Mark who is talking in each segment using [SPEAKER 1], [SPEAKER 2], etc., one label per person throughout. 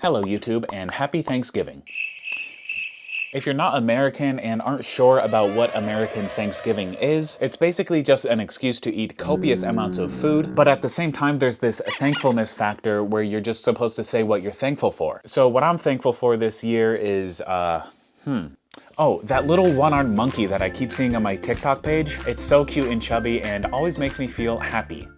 [SPEAKER 1] Hello YouTube and happy Thanksgiving. If you're not American and aren't sure about what American Thanksgiving is, it's basically just an excuse to eat copious amounts of food, but at the same time there's this thankfulness factor where you're just supposed to say what you're thankful for. So what I'm thankful for this year is, oh, that little one-armed monkey that I keep seeing on my TikTok page. It's so cute and chubby and always makes me feel happy.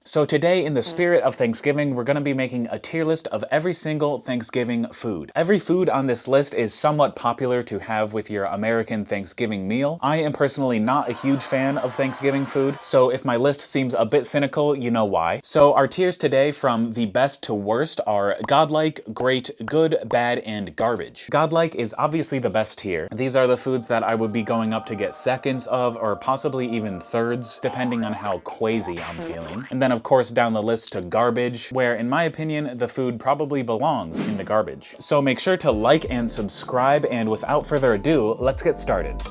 [SPEAKER 1] So today, in the spirit of Thanksgiving, we're gonna be making a tier list of every single Thanksgiving food. Every food on this list is somewhat popular to have with your American Thanksgiving meal. I am personally not a huge fan of Thanksgiving food, so if my list seems a bit cynical, you know why. So our tiers today from the best to worst are godlike, great, good, bad, and garbage. Godlike is obviously the best tier. These are the foods that I would be going up to get seconds of, or possibly even thirds, depending on how quasi I'm feeling. And then of course down the list to garbage, where in my opinion the food probably belongs in the garbage. So make sure to like and subscribe, and without further ado, let's get started.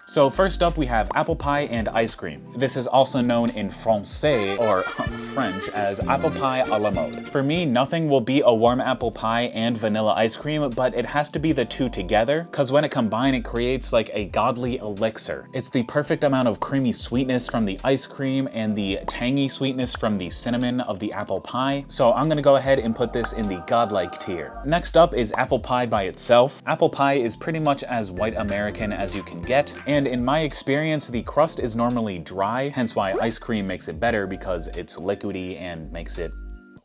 [SPEAKER 1] So first up we have apple pie and ice cream. This is also known in Francais, or French, as apple pie à la mode. For me, nothing will beat a warm apple pie and vanilla ice cream, but it has to be the two together, cause when it combines it creates like a godly elixir. It's the perfect amount of creamy sweetness from the ice cream and the tangy sweetness from the cinnamon of the apple pie. So I'm gonna go ahead and put this in the godlike tier. Next up is apple pie by itself. Apple pie is pretty much as white American as you can get, and in my experience, the crust is normally dry, hence why ice cream makes it better because it's liquidy and makes it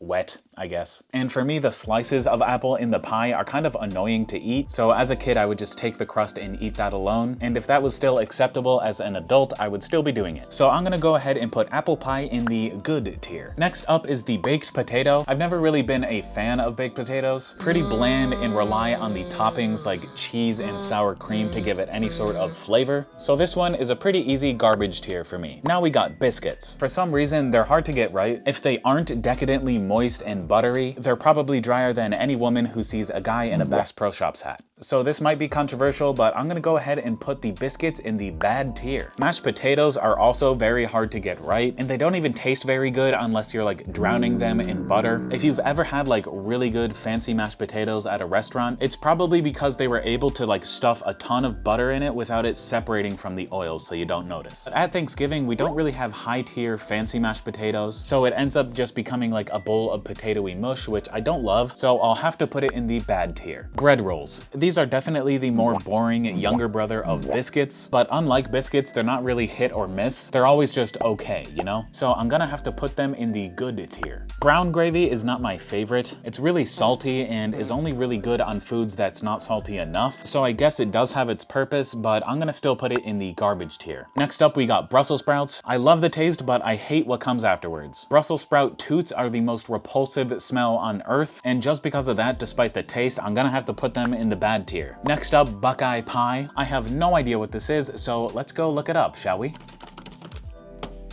[SPEAKER 1] wet, I guess. And for me, the slices of apple in the pie are kind of annoying to eat, so as a kid I would just take the crust and eat that alone, and if that was still acceptable as an adult, I would still be doing it. So I'm gonna go ahead and put apple pie in the good tier. Next up is the baked potato. I've never really been a fan of baked potatoes. Pretty bland and rely on the toppings like cheese and sour cream to give it any sort of flavor, so this one is a pretty easy garbage tier for me. Now we got biscuits. For some reason, they're hard to get right. If they aren't decadently moist and buttery, they're probably drier than any woman who sees a guy in a Bass Pro Shops hat. So this might be controversial, but I'm gonna go ahead and put the biscuits in the bad tier. Mashed potatoes are also very hard to get right, and they don't even taste very good unless you're like drowning them in butter. If you've ever had like really good fancy mashed potatoes at a restaurant, it's probably because they were able to like stuff a ton of butter in it without it separating from the oils so you don't notice. But at Thanksgiving, we don't really have high tier fancy mashed potatoes, so it ends up just becoming like a bowl of potatoey mush, which I don't love, so I'll have to put it in the bad tier. Bread rolls. These are definitely the more boring younger brother of biscuits, but unlike biscuits, they're not really hit or miss. They're always just okay, you know? So I'm gonna have to put them in the good tier. Brown gravy is not my favorite. It's really salty and is only really good on foods that's not salty enough, so I guess it does have its purpose, but I'm gonna still put it in the garbage tier. Next up, we got Brussels sprouts. I love the taste, but I hate what comes afterwards. Brussels sprout toots are the most repulsive smell on earth, and just because of that, despite the taste, I'm gonna have to put them in the bad tier. Next up, Buckeye pie. I have no idea what this is, so let's go look it up, shall we?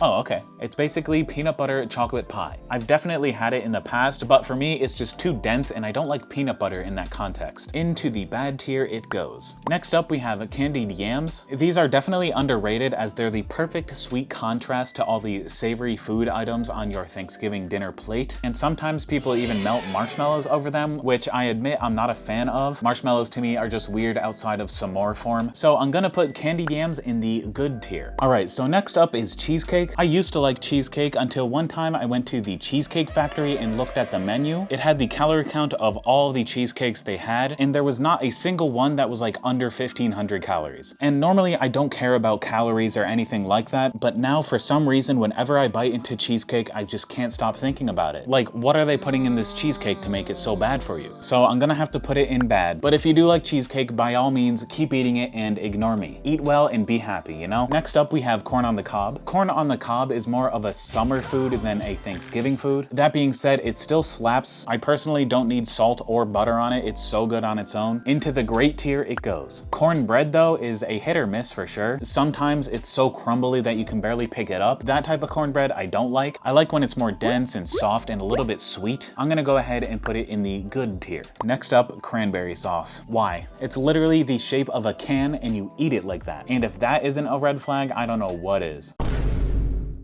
[SPEAKER 1] Oh, okay. It's basically peanut butter chocolate pie. I've definitely had it in the past, but for me, it's just too dense and I don't like peanut butter in that context. Into the bad tier it goes. Next up, we have candied yams. These are definitely underrated as they're the perfect sweet contrast to all the savory food items on your Thanksgiving dinner plate. And sometimes people even melt marshmallows over them, which I admit I'm not a fan of. Marshmallows to me are just weird outside of s'more form. So I'm gonna put candied yams in the good tier. All right, so next up is cheesecake. I used to like cheesecake until one time I went to the Cheesecake Factory and looked at the menu. It had the calorie count of all the cheesecakes they had, and there was not a single one that was like under 1,500 calories. And normally I don't care about calories or anything like that, but now for some reason whenever I bite into cheesecake, I just can't stop thinking about it. Like, what are they putting in this cheesecake to make it so bad for you? So I'm gonna have to put it in bad. But if you do like cheesecake, by all means, keep eating it and ignore me. Eat well and be happy, you know? Next up, we have corn on the cob. Corn on the cob is more of a summer food than a Thanksgiving food. That being said, it still slaps. I personally don't need salt or butter on it. It's so good on its own. Into the great tier it goes. Cornbread though is a hit or miss for sure. Sometimes it's so crumbly that you can barely pick it up. That type of cornbread I don't like. I like when it's more dense and soft and a little bit sweet. I'm gonna go ahead and put it in the good tier. Next up, cranberry sauce. Why? It's literally the shape of a can and you eat it like that. And if that isn't a red flag, I don't know what is.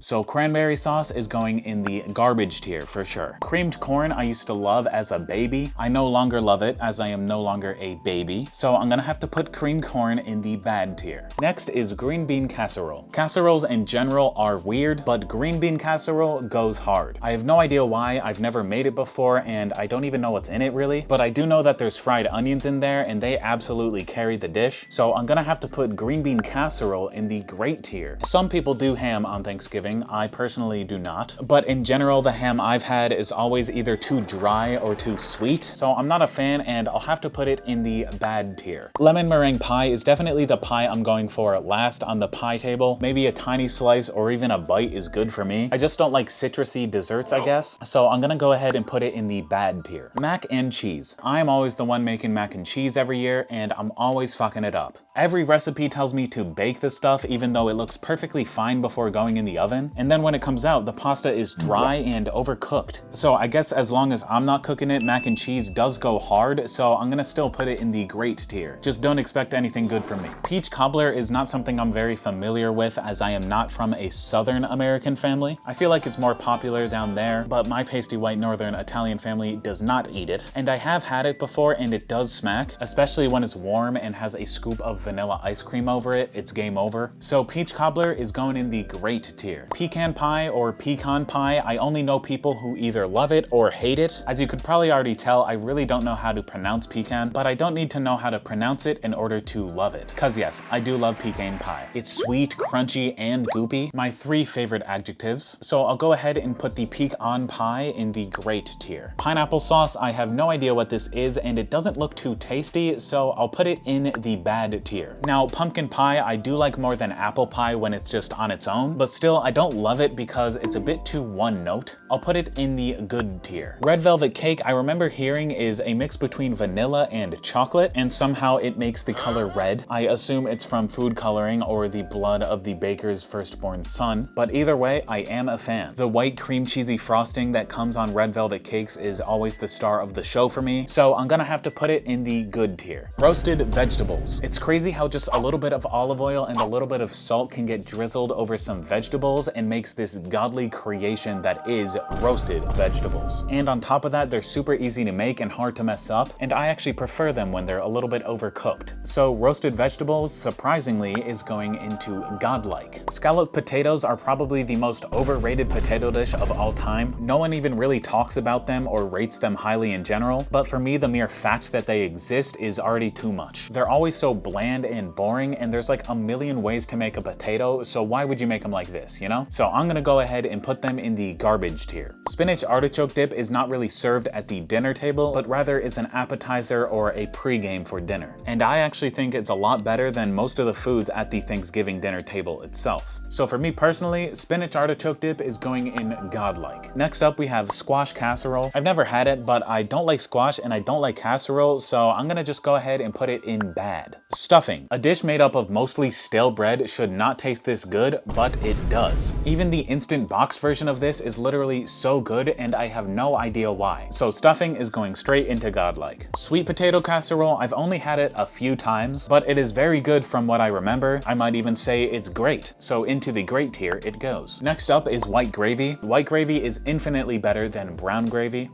[SPEAKER 1] So cranberry sauce is going in the garbage tier for sure. Creamed corn I used to love as a baby. I no longer love it as I am no longer a baby. So I'm gonna have to put creamed corn in the bad tier. Next is green bean casserole. Casseroles in general are weird, but green bean casserole goes hard. I have no idea why. I've never made it before and I don't even know what's in it really, but I do know that there's fried onions in there and they absolutely carry the dish. So I'm gonna have to put green bean casserole in the great tier. Some people do ham on Thanksgiving. I personally do not, but in general the ham I've had is always either too dry or too sweet. So I'm not a fan and I'll have to put it in the bad tier. Lemon meringue pie is definitely the pie I'm going for last on the pie table. Maybe a tiny slice or even a bite is good for me. I just don't like citrusy desserts, I guess. So I'm gonna go ahead and put it in the bad tier. Mac and cheese. I'm always the one making mac and cheese every year and I'm always fucking it up. Every recipe tells me to bake the stuff even though it looks perfectly fine before going in the oven. And then when it comes out, the pasta is dry and overcooked. So I guess as long as I'm not cooking it, mac and cheese does go hard, so I'm gonna still put it in the great tier. Just don't expect anything good from me. Peach cobbler is not something I'm very familiar with as I am not from a Southern American family. I feel like it's more popular down there, but my pasty white Northern Italian family does not eat it. And I have had it before and it does smack, especially when it's warm and has a scoop of vanilla ice cream over it. It's game over. So peach cobbler is going in the great tier. Pecan pie or pecan pie, I only know people who either love it or hate it. As you could probably already tell, I really don't know how to pronounce pecan, but I don't need to know how to pronounce it in order to love it. Cause yes, I do love pecan pie. It's sweet, crunchy, and goopy. My 3 favorite adjectives. So I'll go ahead and put the pecan pie in the great tier. Pineapple sauce, I have no idea what this is and it doesn't look too tasty, so I'll put it in the bad tier. Now, pumpkin pie, I do like more than apple pie when it's just on its own, but still I don't love it because it's a bit too one note. I'll put it in the good tier. Red velvet cake, I remember hearing is a mix between vanilla and chocolate, and somehow it makes the color red. I assume it's from food coloring or the blood of the baker's firstborn son, but either way, I am a fan. The white cream cheesy frosting that comes on red velvet cakes is always the star of the show for me, so I'm gonna have to put it in the good tier. Roasted vegetables. It's crazy how just a little bit of olive oil and a little bit of salt can get drizzled over some vegetables and makes this godly creation that is roasted vegetables. And on top of that, they're super easy to make and hard to mess up, and I actually prefer them when they're a little bit overcooked. So roasted vegetables, surprisingly, is going into godlike. Scalloped potatoes are probably the most overrated potato dish of all time. No one even really talks about them or rates them highly in general, but for me, the mere fact that they exist is already too much. They're always so bland and boring, and there's like a million ways to make a potato, so why would you make them like this, you know? So I'm gonna go ahead and put them in the garbage tier. Spinach artichoke dip is not really served at the dinner table, but rather is an appetizer or a pre-game for dinner. And I actually think it's a lot better than most of the foods at the Thanksgiving dinner table itself. So for me personally, spinach artichoke dip is going in godlike. Next up, we have squash casserole. I've never had it, but I don't like squash and I don't like casserole, so I'm gonna just go ahead and put it in bad. Stuffing. A dish made up of mostly stale bread should not taste this good, but it does. Even the instant boxed version of this is literally so good and I have no idea why. So stuffing is going straight into godlike. Sweet potato casserole, I've only had it a few times, but it is very good from what I remember. I might even say it's great. So into the great tier it goes. Next up is white gravy. White gravy is infinitely better than brown gravy.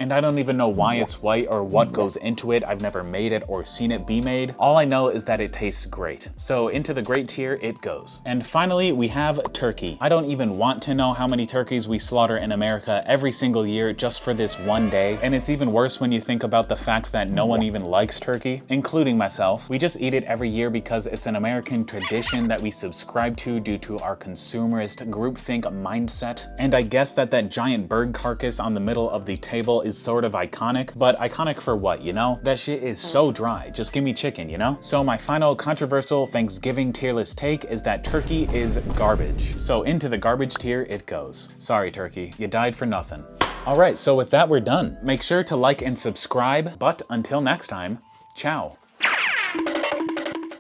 [SPEAKER 1] And I don't even know why it's white or what goes into it. I've never made it or seen it be made. All I know is that it tastes great. So into the great tier it goes. And finally, we have turkey. I don't even want to know how many turkeys we slaughter in America every single year just for this one day. And it's even worse when you think about the fact that no one even likes turkey, including myself. We just eat it every year because it's an American tradition that we subscribe to due to our consumerist groupthink mindset. And I guess that giant bird carcass on the middle of the table is sort of iconic, but iconic for what, you know? That shit is so dry. Just give me chicken, you know? So my final controversial Thanksgiving tier list take is that turkey is garbage. So into the garbage tier it goes. Sorry, turkey, you died for nothing. All right, so with that, we're done. Make sure to like and subscribe, but until next time, ciao.